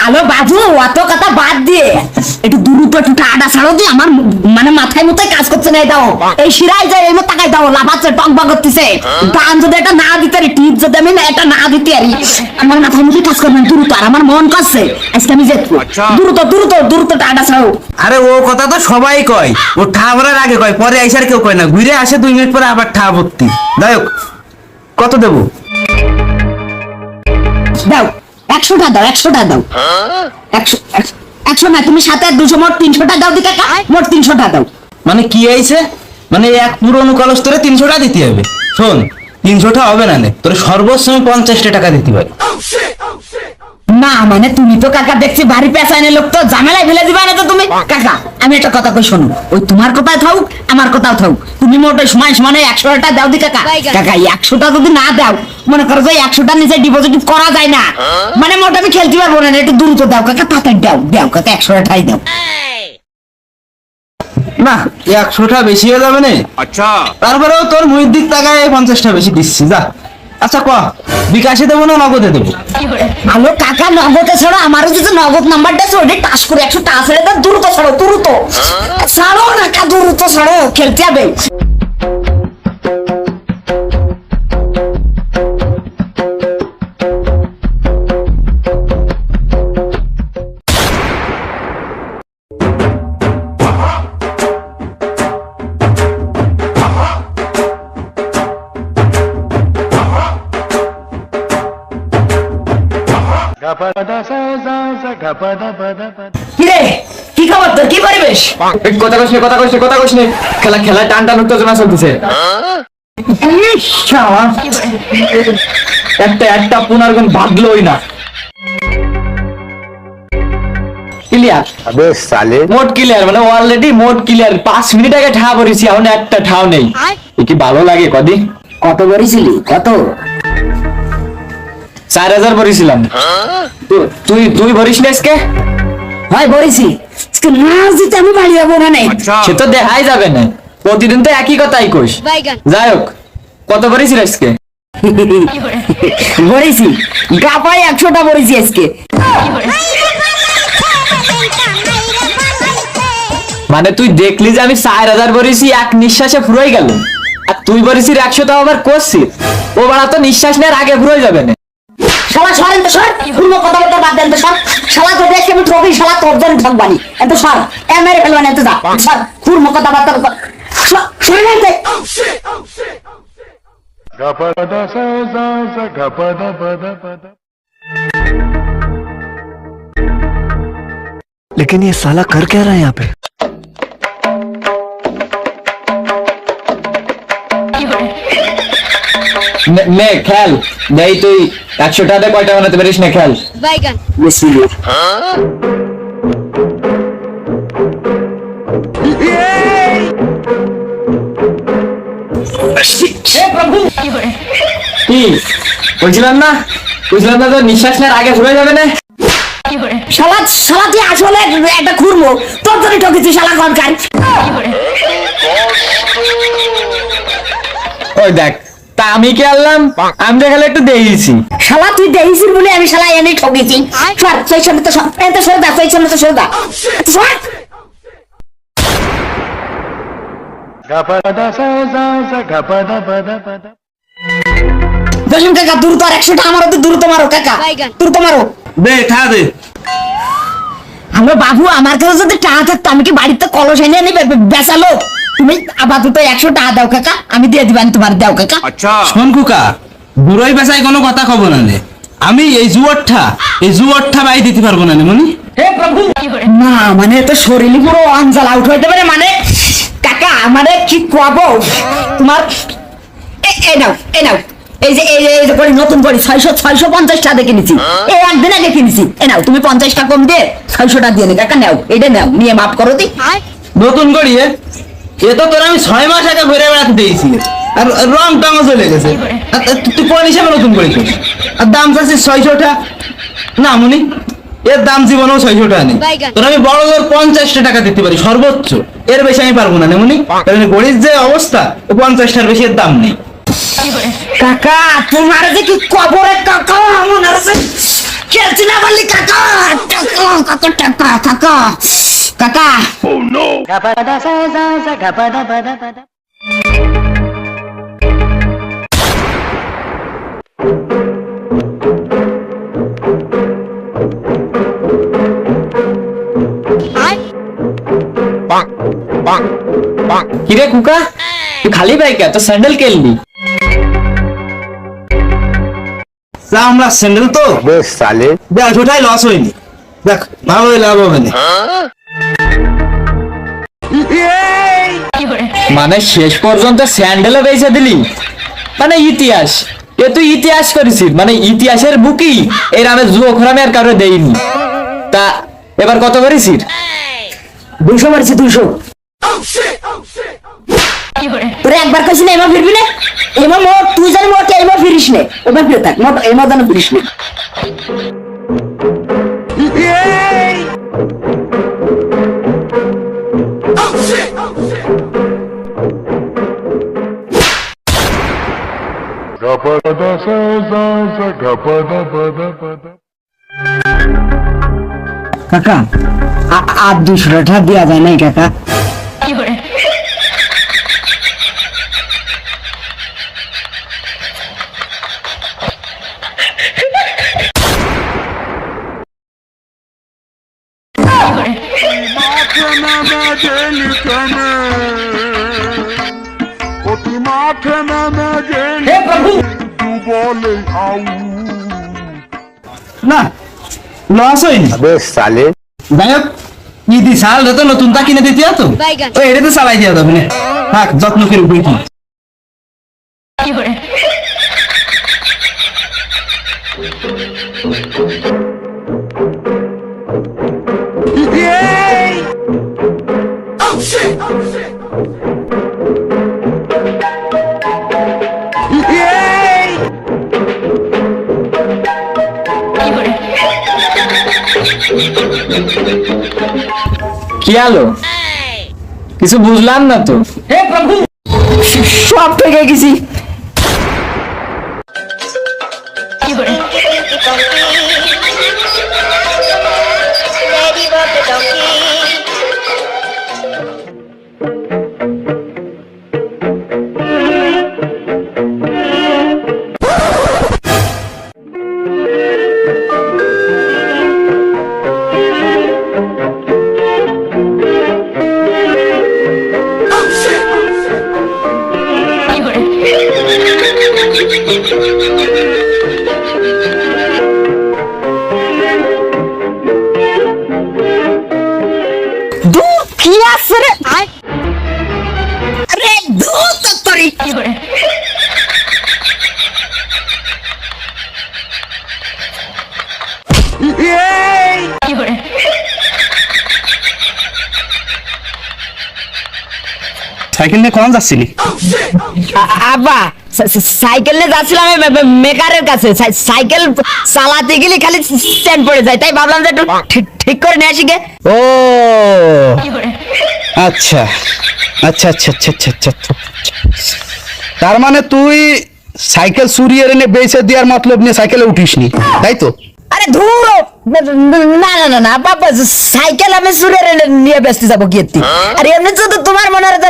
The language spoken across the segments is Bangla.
আলো বাবু, অত কথা বাদ দিয়ে একটু দ্রুত একটু টাটা ছাড়ো দিয়ে, আমার মানে মাথায় মতোই কাজ করছে না। দাও এই শিরায় যায় এই মতো টাকায় দাও, লাফাচ্ছে টংবা করতেছে। টান যদি এটা না দিতে পারি, টিপ যদি আমি এটা না দিতে পারি, আমার মাথায় মতোই কাজ করবে দ্রুত। আর আমার মন করছে আজকে আমি যেত দ্রুত দ্রুত দ্রুত টাটা ছাড়ো। আরে ও কথা তো সবাই কয়, ও ঠা ভরার আগে কয়, পরে আইসার কেউ কয় না। ঘুরে আসে 2 মিনিট পরে আবার ঠা ভর্তি। যাই হোক, কত দেবো? দাও 100টা দাও, 100টা দাও। 100 না, তুমি সাথে আর 200, মোট 300টা দাও দি কাকা, মোট 300টা দাও। মানে কি আইছে? মানে এক পুরনো কলস তোরে 300টা দিতে হবে। শোন, 300টা হবে না, তোর সর্বোচ্চ 50টা টাকা দিতে পারি। না মানে তুমি তো কাকা দেখছি ভারী পেছাইনে লোক, তো ঝামেলায় ফেলে দিবা না তো তুমি। কাকা আমি একটা কথা কই শোনো, ওই তোমার কথাই থাক আমার কথাও থাক, তুমি মোট সময় সমানে 100টা দাও দি কাকা। কাকা 100টা যদি না দাও, মনে করো যে 100টা নিচে ডিপোজিট করা যায় না, মানে মোট আমি খেলতে পারবো না। একটু দ্রুত দাও কাকা, তাড়াতাড়ি দাও দাও কাকা, 100টাই দাও। না 100টা বেশি হয়ে যাবে না। আচ্ছা, তারপরেও তোর মুইর দিক টাকায় 50টা বেশি দিচ্ছি। যা, আচ্ছা ক, বিকাশে দেবো না নগদে দেবো? আলো কাকা নগদে ছাড়ো, আমারও যদি নগদ নাম্বারটা আছে ওটা টাচ করে 100 টাকা ছেড়ে দাও। দ্রুত ছাড়ো, দ্রুত ছাড়ো না কা, দ্রুত ছাড়ো, খেলতে হবে। কিরে কি খবর তোর, কি পরিবেশ? কথা কইস নে খেলা টান টান উত্তেজনা চলতেছে। একটা পুনার গুণ বাঁধলোই না। ক্লিয়ার? अबे साले মোট ক্লিয়ার, মানে অলরেডি মোট ক্লিয়ার। 5 মিনিট আগে ঠা ভরিছি, এখন একটা ঠাও নেই। কি ভালো লাগে কদি? কত ভরিছিলি? কত? 4000 ভরিছিলাম। তুই ভরিস না আজকে? হয় ভরিছি, আজকে না জিতে আমি বাড়ি যাবো না। সে তো দেখাই যাবে না, প্রতিদিন তো একই কথাই কইস। যাই হোক, কত ভরিছিস আজকে? ভরিছি গাপাই 100টা ভরিছি আজকে। মানে তুই দেখলি যে আমি 4000 ভরিছি, এক নিঃশ্বাসে ফুরোই গেল। আর তুই ভরিছিস 100টা আবার করছিস, ও বাড়া তো নিঃশ্বাস নেওয়ার আগে ফুরোই যাবে না। শালা সরেন তো, সর পুরো কথা বলতে বাদ দেন তো, সর শালা তো দেখে আমি ঠকি, শালা তোর জন্য ঠকবানি। এত সর, মেরে ফেলবানি, এত যা সর, পুরো কথা বাদ দেন, সরেন তো। लेकिन ये साला कर क्या रहा है यहाँ पे? নে খেল, দেই তুই 100টাতে কয়টা বানাতে পারিস না, খেল। কি বলছিলাম না তো নিঃশ্বাস নেওয়ার আগে ফুরে যাবে না। শালা শালা তুই আসলে একটা খুরমো, তোর জন্য ঠকেছি শালা ঘরকার। ওই দেখ, তা আমি কি আনলাম? আমি দেখালে একটু দিয়েছি। শালা তুই দেখিস বলে আমি শালা এনে ঠকেছি। সর সেই সামনে তো সর, এত সরে দা, সেই সামনে তো সরে দা, সর। জসিম কাকা দ্রুত আর 100টা আমার ওদের দ্রুত মারো কাকা, দ্রুত মারো। দে ঠা দে। আমরা বাবু, আমার কাছে যদি টাকা থাকতো আমি কি বাড়িতে কলস এনে এনে বেচালো? তুমি আপাতত 100 টাকা দাও কাকা, আমি দিয়ে দিবান তোমার, দাও কাকা। আচ্ছা শোন কুকা, বুড়োই বেচাই কোনো কথা কব না নে। আমি এই জুয়ারটা বাই দিতে পারবো না নে মনি। হে প্রভু, না মানে তো শরীরই পুরো অঞ্জল আউট হইতে পারে। মানে কাকা আমারে কি কবো তোমার, এই নাও এই নাও, এই যে করে নতুন করে 650 টাকা দিয়ে কিনেছি, এই একদিন আগে কিনেছি। এই নাও তুমি 50 টাকা কম দিয়ে 600 দিয়ে নে কাকা, নাও এটা নাও, নিয়ে মাফ করো দি। নতুন করি এ তো তোর আমি 6 মাস আগে ঘুরে বেড়াতে দিয়েছি, আর রং টঙও চলে গেছে। তুই কোন হিসাবে নতুন করেছিস? আর দাম চাচ্ছিস 600টা? না মনি, এর দাম জীবনেও 600 টাকা নেই। তোর আমি বড় জোর 50টা টাকা দিতে পারি সর্বোচ্চ, এর বেশি আমি পারবো না মনি। গড়ির যে অবস্থা, 50টার বেশি এর দাম নেই। কাকা তোমার যে কি কবরে কাকা মনে আছে, খেলছি না বললি কাকা। কত টাকা কাকা কাকা কিরে কুকা তুই খালি বাইক তো স্যান্ডেল কেললি আমরা স্যান্ডেল তো बे साले দেখ ওটাই লস হয়নি, দেখ ভালো লাভ হবে না। মানে শেষ পর্যন্ত স্যান্ডেলও বেচে দিলি, মানে ইতিহাস এ তুই ইতিহাস করেছিস, মানে ইতিহাসের বুকি এর আমি জুয়োখরামে আর কারো দেইনি। তা এবার কত করেছিস? 200 মারছি 200। তোরে একবার কইছি না এমা ফিরবি না, এমা মোট তুই জানি মোট এমা ফিরিস না, এমা ফিরে থাক মোট এমা জানো ফিরিস না। কাকা আর 200 টাকা দেওয়া যায় নাই কাকা? হে প্রভু না লস হয়নি। अबे साले যাই হোক ঈদি সাল তো নতুনটা কিনে দিতে তো ও এটা তো চালাই দিয়া যাবে না, থাক যত্ন করে উঠে কি কি আলো কিছু বুঝলাম না তো। হে প্রভু সব থেকে গেছি। দূর কি আছে রে? আরে দূর তো তোরি। সাইকেল নিয়ে কোন যাচ্ছিলি? আব্বা সাইকেল নিয়ে যাচ্ছিলাম মেকারের কাছে, সাইকেল চালাতে গেলে খালি স্ট্যান্ড পড়ে যায়, তাই ভাবলাম যে একটু ঠিক করে নিয়ে আসি গে। ও আচ্ছা আচ্ছা আচ্ছা আচ্ছা আচ্ছা আচ্ছা আচ্ছা। তার মানে তুই সাইকেল চুরি এনে বেচে দেওয়ার মতলব নিয়ে সাইকেলে উঠিসনি, তাই তো? আরে ধুর না না না না বাবা, সাইকেল আমি সুরে নিয়ে ব্যস্ত যাবো কি এত্তি? আর এমনি তো তোমার মনে হয়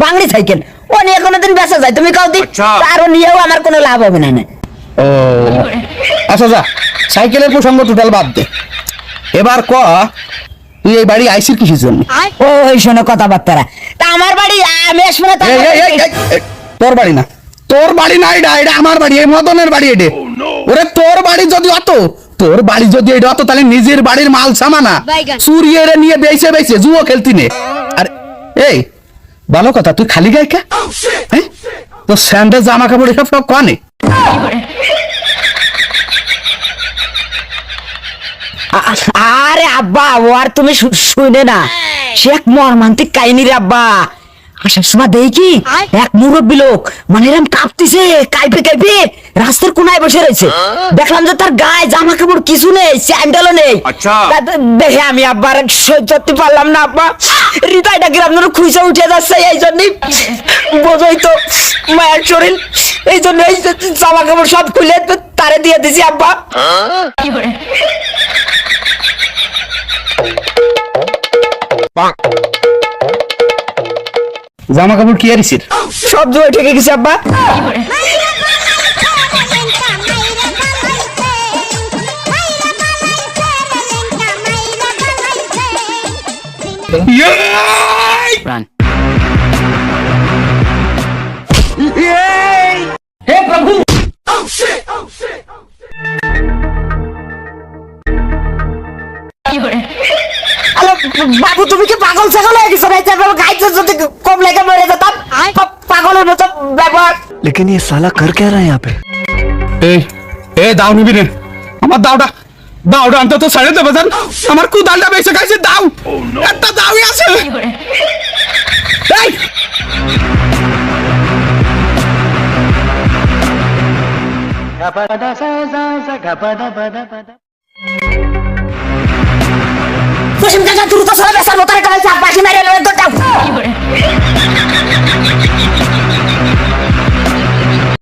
বাংলি সাইকেল ও নিয়ে কোনোদিন বেচা যায়, তুমি কাউ দি আরো নিয়েও আমার কোনো লাভ হবে না। ও আচ্ছা যা, সাইকেলের প্রসঙ্গ টোটাল বাদ দে, এবার ক তুই এই বাড়ি আইসির কিসের জন্য? ওই শোনো কথাবার্তারা, তা আমার বাড়ি আমি আসবো না। এই, এই, এই, এই, এই, তোর বাড়ি না, তোর বাড়ি না, এটা আমার বাড়ি, এই মদনের বাড়ি এটা। ওরে তোর বাড়ি যদি অত, তোর বাড়ি যদি এটা অত, তাহলে নিজের বাড়ির মাল সামানা চুরি এনে নিয়ে বেচে বেচে জুয়ো খেলতি নে। আর এই ভালো কথা, তুই খালি গায়ে কে? হ্যাঁ তোর স্যান্ডেল জামা কাপড় এসব সব কানে? আরে আব্বা ও আর তুমি শুনে না, সে এক মর্মান্তিক কাহিনী রে আব্বা। আসার সময় দেখি এক মুরব্বী লোক মানে এরকম কাঁপতেছে, কাইপে কাইপে রাস্তার কোনায় বসে রয়েছে। দেখলাম যে তার গায়ে জামা কাপড় কিছু নেই, স্যান্ডেলও নেই। দেখে আমি আব্বা আর সহ্য করতে পারলাম না আব্বা, হৃদয়টা গ্রাম খুঁজে উঠে যাচ্ছে। এই জন্যই বোঝই তো মায়ের শরীর, এই জন্য এই জামা কাপড় সব খুলে তারে দিয়ে দিছি আব্বা। জামা কাপড় কি আরিসির? সব জয় ঠেকে গেছে আব্বা। হে প্রভু আরে বাবু তুমি কি পাগল ছাগল হয়ে গেছো নাকি? গাইতে যদি কম লেগে মরে যেতাম পাগলের মতো ব্যবহার। लेकिन ये साला कर क्या रहा है यहाँ पे? এ দাও নিবি রে, আমার দাওটা দাওটা অন্তত ছেড়ে দেবে জান, আমার কুদালটা বেঁচে গেছে, দাও একটা দাওই আছে। এই কুসুম কাকা দ্রুত সরে বেসার মতো একটা বাসি মেরে